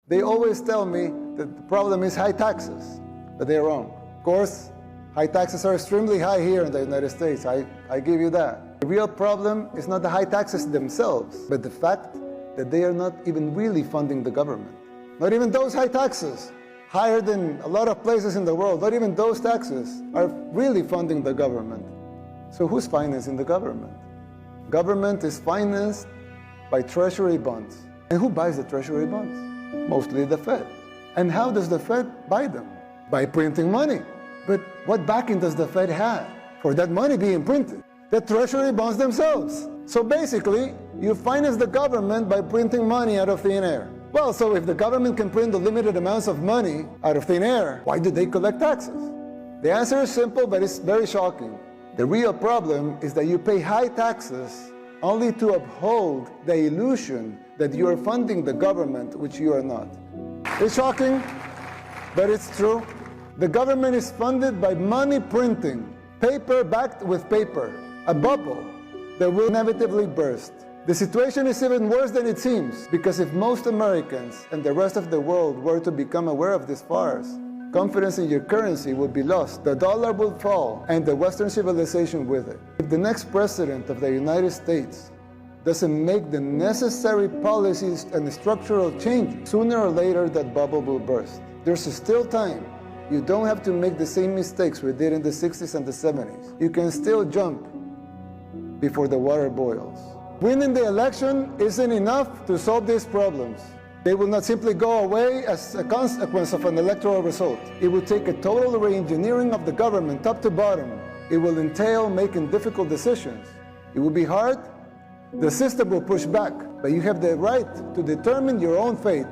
They always tell me that the problem is high taxes, but they're wrong. Of course, high taxes are extremely high here in the United States. I give you that. The real problem is not the high taxes themselves, but the fact that they are not even really funding the government. Not even those high taxes, higher than a lot of places in the world, not even those taxes are really funding the government. So who's financing the government? Government is financed by treasury bonds. And who buys the treasury bonds? Mostly the Fed. And how does the Fed buy them? By printing money. But what backing does the Fed have for that money being printed? The treasury bonds themselves. So basically, you finance the government by printing money out of thin air. Well, so if the government can print the limited amounts of money out of thin air, why do they collect taxes? The answer is simple, but it's very shocking. The real problem is that you pay high taxes only to uphold the illusion that you are funding the government, which you are not. It's shocking, but it's true. The government is funded by money printing, paper backed with paper, a bubble that will inevitably burst. The situation is even worse than it seems, because if most Americans and the rest of the world were to become aware of this farce, confidence in your currency would be lost, the dollar would fall, and the Western civilization with it. If the next president of the United States doesn't make the necessary policies and structural changes, sooner or later that bubble will burst. There's still time. You don't have to make the same mistakes we did in the 60s and the 70s. You can still jump before the water boils. Winning the election isn't enough to solve these problems. They will not simply go away as a consequence of an electoral result. It will take a total re-engineering of the government top to bottom. It will entail making difficult decisions. It will be hard. The system will push back, but you have the right to determine your own fate.